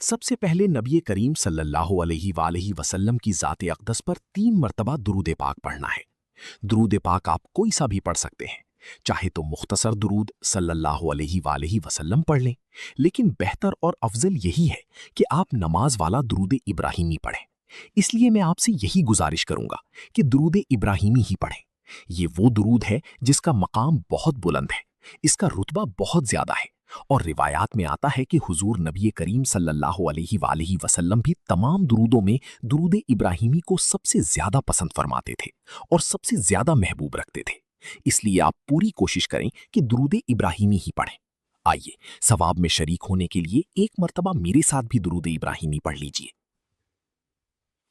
سب سے پہلے نبی کریم صلی اللہ علیہ وآلہ وسلم کی ذات اقدس پر 3 مرتبہ درود پاک پڑھنا ہے۔ درود پاک آپ کوئی سا بھی پڑھ سکتے ہیں، چاہے تو مختصر درود صلی اللہ علیہ وآلہ وسلم پڑھ لیں، لیکن بہتر اور افضل یہی ہے کہ آپ نماز والا درود ابراہیمی پڑھیں۔ اس لیے میں آپ سے یہی گزارش کروں گا کہ درود ابراہیمی ہی پڑھیں۔ یہ وہ درود ہے جس کا مقام بہت بلند ہے، اس کا رتبہ بہت زیادہ ہے، اور روایات میں آتا ہے کہ حضور نبی کریم صلی اللہ علیہ وآلہ وسلم بھی تمام درودوں میں درود ابراہیمی کو سب سے زیادہ پسند فرماتے تھے اور سب سے زیادہ محبوب رکھتے تھے۔ اس لیے آپ پوری کوشش کریں کہ درود ابراہیمی ہی پڑھیں۔ آئیے ثواب میں شریک ہونے کے لیے ایک مرتبہ میرے ساتھ بھی درود ابراہیمی پڑھ لیجئے۔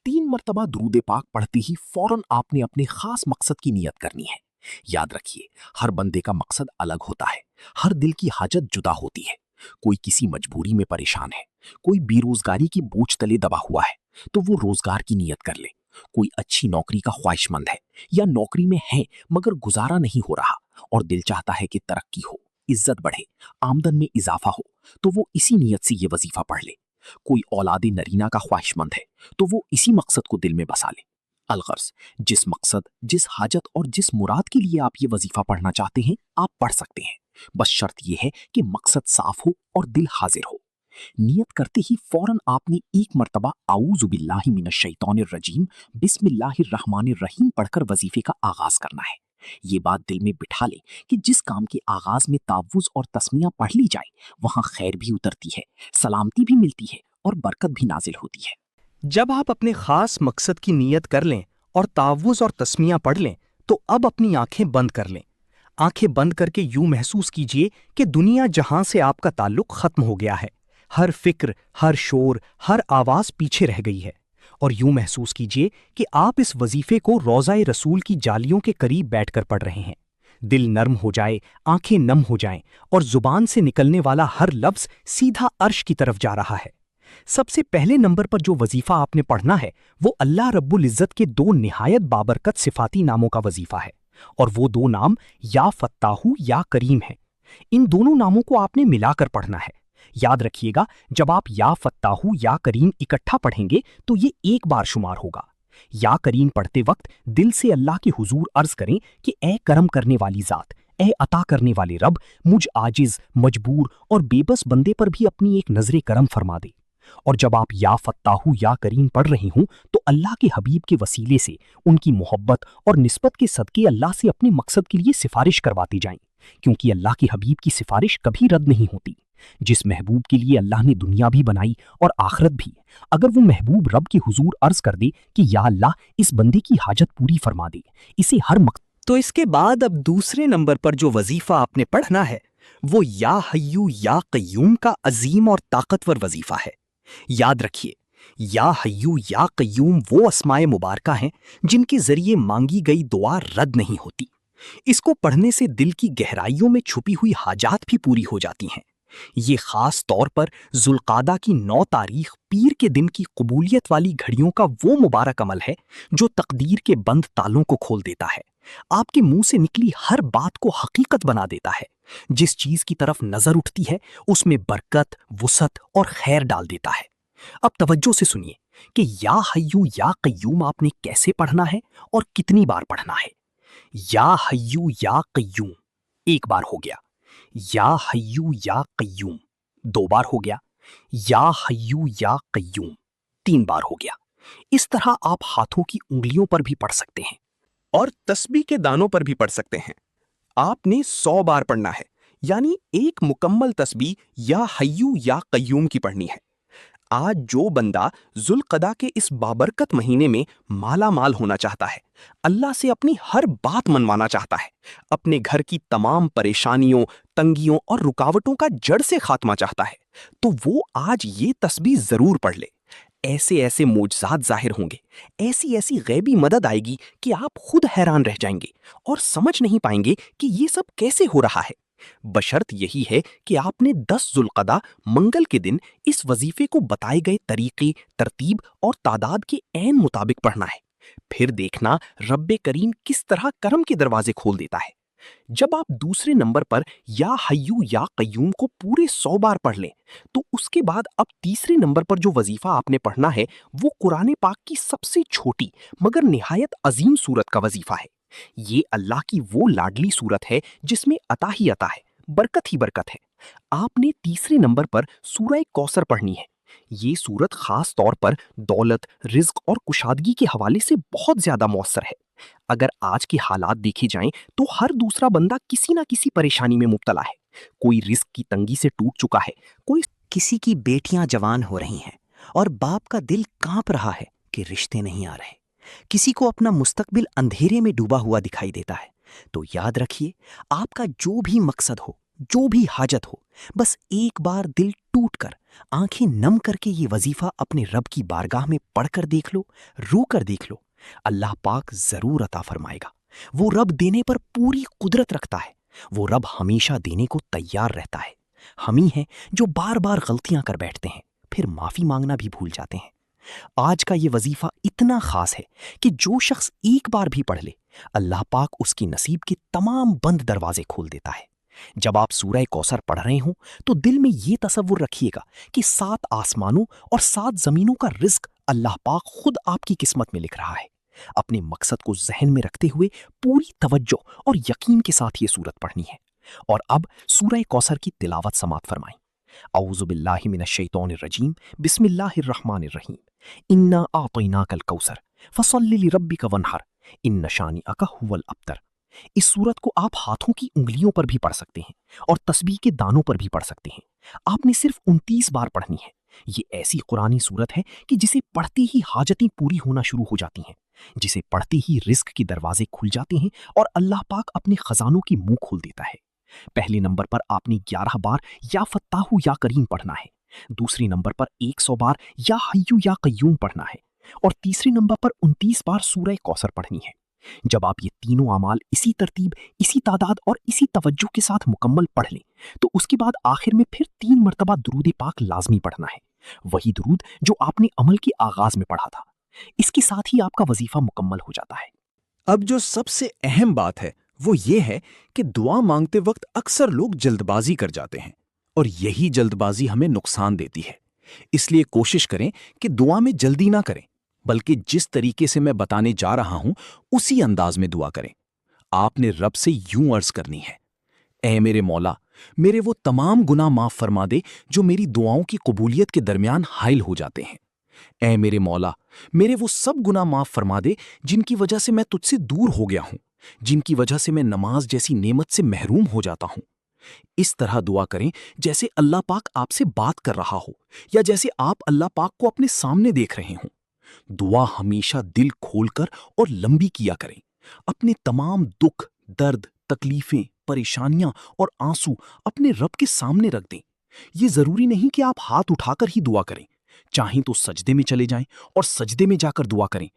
3 مرتبہ درود پاک پڑھتے ہی فوراً آپ نے اپنے خاص مقصد کی نیت کرنی ہے۔ یاد رکھیے، ہر بندے کا مقصد الگ ہوتا ہے، ہر دل کی حاجت جدا ہوتی ہے۔ کوئی کسی مجبوری میں پریشان ہے، کوئی بے روزگاری کی بوجھ تلے دبا ہوا ہے تو وہ روزگار کی نیت کر لے۔ کوئی اچھی نوکری کا خواہش مند ہے یا نوکری میں ہے مگر گزارا نہیں ہو رہا اور دل چاہتا ہے کہ ترقی ہو، عزت بڑھے، آمدن میں اضافہ ہو، تو وہ اسی نیت سے یہ وظیفہ پڑھ لے۔ کوئی اولاد نرینہ کا خواہش مند ہے تو وہ اسی مقصد کو دل میں بسا لے۔ الغرض جس مقصد، جس حاجت اور جس مراد کے لیے آپ یہ وظیفہ پڑھنا چاہتے ہیں آپ پڑھ سکتے ہیں، بس شرط یہ ہے کہ مقصد صاف ہو اور دل حاضر ہو۔ نیت کرتے ہی فوراً آپ نے ایک مرتبہ اعوذ باللہ من الشیطان الرجیم بسم اللہ الرحمن الرحیم پڑھ کر وظیفے کا آغاز کرنا ہے۔ یہ بات دل میں بٹھا لیں کہ جس کام کے آغاز میں تعوذ اور تسمیہ پڑھ لی جائے وہاں خیر بھی اترتی ہے، سلامتی بھی ملتی ہے اور برکت بھی نازل ہوتی ہے۔ جب آپ اپنے خاص مقصد کی نیت کر لیں اور تعوذ اور تسمیہ پڑھ لیں تو اب اپنی آنکھیں بند کر لیں۔ آنکھیں بند کر کے یوں محسوس کیجئے کہ دنیا جہاں سے آپ کا تعلق ختم ہو گیا ہے، ہر فکر، ہر شور، ہر آواز پیچھے رہ گئی ہے، اور یوں محسوس کیجئے کہ آپ اس وظیفے کو روضہ رسول کی جالیوں کے قریب بیٹھ کر پڑھ رہے ہیں۔ دل نرم ہو جائے، آنکھیں نم ہو جائیں اور زبان سے نکلنے والا ہر لفظ سیدھا عرش کی طرف جا رہا ہے۔ سب سے پہلے نمبر پر جو وظیفہ آپ نے پڑھنا ہے وہ اللہ رب العزت کے 2 نہایت بابرکت صفاتی ناموں کا وظیفہ ہے، اور وہ 2 نام یا فتاح یا کریم ہیں۔ ان دونوں ناموں کو آپ نے ملا کر پڑھنا ہے۔ یاد رکھیے گا، جب آپ یا فتاح یا کریم اکٹھا پڑھیں گے تو یہ ایک بار شمار ہوگا۔ یا کریم پڑھتے وقت دل سے اللہ کے حضور عرض کریں کہ اے کرم کرنے والی ذات، اے عطا کرنے والے رب، مجھ عاجز، مجبور اور بے بس بندے پر بھی اپنی ایک نظر کرم فرما دے۔ اور جب آپ یا فتاح یا کریم پڑھ رہے ہوں تو اللہ کے حبیب کے وسیلے سے ان کی محبت اور نسبت کے صدقے اللہ سے اپنے مقصد کے لیے سفارش کرواتی جائیں، کیونکہ اللہ کے حبیب کی سفارش کبھی رد نہیں ہوتی۔ جس محبوب کے لیے اللہ نے دنیا بھی بنائی اور آخرت بھی، اگر وہ محبوب رب کے حضور عرض کر دے کہ یا اللہ اس بندے کی حاجت پوری فرما دے، اسے ہر مقصد، تو اس کے بعد اب دوسرے نمبر پر جو وظیفہ آپ نے پڑھنا ہے وہ یا حیو یا قیوم کا عظیم اور طاقتور وظیفہ ہے۔ یاد رکھیے، یا حیو یا قیوم وہ اسماء مبارکہ ہیں جن کے ذریعے مانگی گئی دعا رد نہیں ہوتی۔ اس کو پڑھنے سے دل کی گہرائیوں میں چھپی ہوئی حاجات بھی پوری ہو جاتی ہیں۔ یہ خاص طور پر ذوالقعدہ کی 9 تاریخ پیر کے دن کی قبولیت والی گھڑیوں کا وہ مبارک عمل ہے جو تقدیر کے بند تالوں کو کھول دیتا ہے، آپ کے منہ سے نکلی ہر بات کو حقیقت بنا دیتا ہے، جس چیز کی طرف نظر اٹھتی ہے اس میں برکت، وسعت اور خیر ڈال دیتا ہے۔ اب توجہ سے سنیے کہ یا حیو یا قیوم آپ نے کیسے پڑھنا ہے اور کتنی بار پڑھنا ہے۔ یا حیو یا قیوم 1 بار ہو گیا، یا حیو یا قیوم 2 بار ہو گیا، یا حیو یا قیوم 3 بار ہو گیا۔ اس طرح آپ ہاتھوں کی انگلیوں پر بھی پڑھ سکتے ہیں اور تسبیح کے دانوں پر بھی پڑھ سکتے ہیں۔ آپ نے 100 بار پڑھنا ہے، یعنی ایک مکمل تسبیح یا حیو یا قیوم کی پڑھنی ہے۔ آج جو بندہ ذوالقعدہ کے اس بابرکت مہینے میں مالا مال ہونا چاہتا ہے، اللہ سے اپنی ہر بات منوانا چاہتا ہے، اپنے گھر کی تمام پریشانیوں، تنگیوں اور رکاوٹوں کا جڑ سے خاتمہ چاہتا ہے، تو وہ آج یہ تسبیح ضرور پڑھ لے۔ ایسے ایسے معجزات ظاہر ہوں گے، ایسی ایسی غیبی مدد آئے گی کہ آپ خود حیران رہ جائیں گے اور سمجھ نہیں پائیں گے کہ یہ سب کیسے ہو رہا ہے۔ بشرط یہی ہے کہ آپ نے 10 ذوالقعدہ منگل کے دن اس وظیفے کو بتائے گئے طریقے، ترتیب اور تعداد کے عین مطابق پڑھنا ہے۔ پھر دیکھنا رب کریم کس طرح کرم کے دروازے کھول دیتا ہے۔ جب آپ دوسرے نمبر پر یا حیو یا قیوم کو پورے 100 بار پڑھ لیں تو اس کے بعد اب تیسرے نمبر پر جو وظیفہ آپ نے پڑھنا ہے وہ قرآن پاک کی سب سے چھوٹی مگر نہایت عظیم سورت کا وظیفہ ہے۔ یہ اللہ کی وہ لاڈلی سورت ہے جس میں عطا ہی عطا ہے، برکت ہی برکت ہے۔ آپ نے تیسرے نمبر پر سورہ کوثر پڑھنی ہے۔ یہ سورت خاص طور پر دولت، رزق اور کشادگی کے حوالے سے بہت زیادہ مؤثر ہے۔ اگر آج کے حالات دیکھے جائیں تو ہر دوسرا بندہ کسی نہ کسی پریشانی میں مبتلا ہے۔ کوئی رزق کی تنگی سے ٹوٹ چکا ہے، کوئی کسی کی بیٹیاں جوان ہو رہی ہیں اور باپ کا دل کانپ رہا ہے کہ رشتے نہیں آ رہے، کسی کو اپنا مستقبل اندھیرے میں ڈوبا ہوا دکھائی دیتا ہے۔ تو یاد رکھیے، آپ کا جو بھی مقصد ہو، جو بھی حاجت ہو، بس ایک بار دل ٹوٹ کر، آنکھیں نم کر کے یہ وظیفہ اپنے رب کی بارگاہ میں پڑھ کر دیکھ لو، رو کر دیکھ لو، اللہ پاک ضرور عطا فرمائے گا۔ وہ رب دینے پر پوری قدرت رکھتا ہے، وہ رب ہمیشہ دینے کو تیار رہتا ہے۔ ہم ہی ہیں جو بار بار غلطیاں کر بیٹھتے ہیں، پھر معافی مانگنا بھی بھول جاتے ہیں۔ آج کا یہ وظیفہ اتنا خاص ہے کہ جو شخص ایک بار بھی پڑھ لے، اللہ پاک اس کی نصیب کے تمام بند دروازے کھول دیتا ہے۔ جب آپ سورہ کوثر پڑھ رہے ہوں تو دل میں یہ تصور رکھیے گا کہ 7 آسمانوں اور 7 زمینوں کا رزق اللہ پاک خود آپ کی قسمت میں لکھ رہا ہے۔ اپنے مقصد کو ذہن میں رکھتے ہوئے پوری توجہ اور یقین کے ساتھ یہ سورت پڑھنی ہے۔ اور اب سورہ کوثر کی تلاوت سماعت فرمائیں۔ اعوذ باللہ من الشیطان الرجیم، بسم اللہ الرحمن الرحیم۔ انا اعطیناک الکوثر فصل لربک وانحر ان شانئک ھو الابتر۔ اس سورت کو آپ ہاتھوں کی انگلیوں پر بھی پڑھ سکتے ہیں اور تسبیح کے دانوں پر بھی پڑھ سکتے ہیں۔ آپ نے صرف 29 بار پڑھنی ہے۔ یہ ایسی قرآنی سورت ہے کہ جسے پڑھتے ہی حاجتیں پوری ہونا شروع ہو جاتی ہیں، جسے پڑھتے ہی رزق کے دروازے کھل جاتے ہیں اور اللہ پاک اپنے خزانوں کی منہ کھول دیتا ہے۔ پہلے نمبر پر آپ نے 11 بار یا فتاح یا کریم پڑھنا ہے، دوسرے نمبر پر 100 بار یا حیو یا قیوم پڑھنا ہے، اور تیسرے نمبر پر 29 بار سورہ کوثر پڑھنی ہے۔ جب آپ یہ تینوں اعمال اسی ترتیب، اسی تعداد اور اسی توجہ کے ساتھ مکمل پڑھ لیں تو اس کے بعد آخر میں پھر 3 مرتبہ درود پاک لازمی پڑھنا ہے، وہی درود جو آپ نے عمل کے آغاز میں پڑھا تھا۔ اس کے ساتھ ہی آپ کا وظیفہ مکمل ہو جاتا ہے۔ اب جو سب سے اہم بات ہے وہ یہ ہے کہ دعا مانگتے وقت اکثر لوگ جلد بازی کر جاتے ہیں، اور یہی جلد بازی ہمیں نقصان دیتی ہے۔ اس لیے کوشش کریں کہ دعا میں جلدی نہ کریں، بلکہ جس طریقے سے میں بتانے جا رہا ہوں اسی انداز میں دعا کریں۔ آپ نے رب سے یوں عرض کرنی ہے: اے میرے مولا، میرے وہ تمام گناہ معاف فرما دے جو میری دعاؤں کی قبولیت کے درمیان حائل ہو جاتے ہیں۔ اے میرے مولا، میرے وہ سب گناہ معاف فرما دے جن کی وجہ سے میں تجھ سے دور ہو گیا ہوں، جن کی وجہ سے میں نماز جیسی نعمت سے محروم ہو جاتا ہوں۔ اس طرح دعا کریں جیسے اللہ پاک آپ سے بات کر رہا ہو، یا جیسے آپ اللہ پاک کو اپنے سامنے دیکھ رہے ہوں۔ دعا ہمیشہ دل کھول کر اور لمبی کیا کریں۔ اپنے تمام دکھ، درد، تکلیفیں، پریشانیاں اور آنسو اپنے رب کے سامنے رکھ دیں۔ یہ ضروری نہیں کہ آپ ہاتھ اٹھا کر ہی دعا کریں، چاہیں تو سجدے میں چلے جائیں اور سجدے میں جا کر دعا کریں،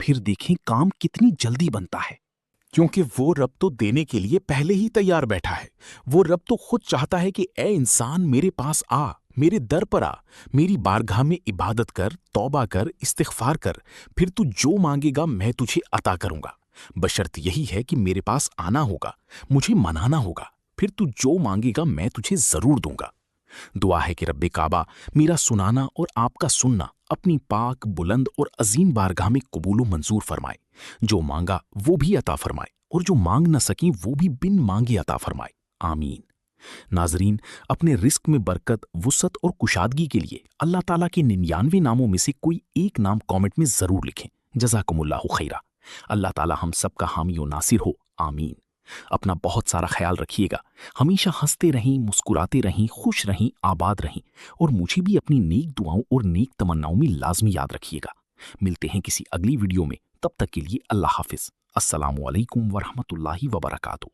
پھر دیکھیں کام کتنی جلدی بنتا ہے۔ کیونکہ وہ رب تو دینے کے لیے پہلے ہی تیار بیٹھا ہے۔ وہ رب تو خود چاہتا ہے کہ اے انسان میرے پاس آ، میرے در پر آ، میری بارگاہ میں عبادت کر، توبہ کر، استغفار کر، پھر تو جو مانگے گا میں تجھے عطا کروں گا۔ بشرط یہی ہے کہ میرے پاس آنا ہوگا، مجھے منانا ہوگا، پھر تو جو مانگے گا میں تجھے ضرور دوں گا۔ دعا ہے کہ رب کعبہ میرا سنانا اور آپ کا سننا اپنی پاک، بلند اور عظیم بارگاہ میں قبول و منظور فرمائے۔ جو مانگا وہ بھی عطا فرمائے، اور جو مانگ نہ سکیں وہ بھی بن مانگے عطا فرمائے، آمین۔ ناظرین، اپنے رزق میں برکت، وسعت اور کشادگی کے لیے اللہ تعالیٰ کے 99 ناموں میں سے کوئی ایک نام کامنٹ میں ضرور لکھیں۔ جزاکم اللہ خیرہ۔ اللہ تعالیٰ ہم سب کا حامی و ناصر ہو، آمین۔ اپنا بہت سارا خیال رکھیے گا، ہمیشہ ہنستے رہیں، مسکراتے رہیں، خوش رہیں، آباد رہیں، اور مجھے بھی اپنی نیک دعاؤں اور نیک تمناؤں میں لازمی یاد رکھیے گا۔ ملتے ہیں کسی اگلی ویڈیو میں، تب تک کے لیے اللہ حافظ۔ السلام علیکم ورحمۃ اللہ وبرکاتہ۔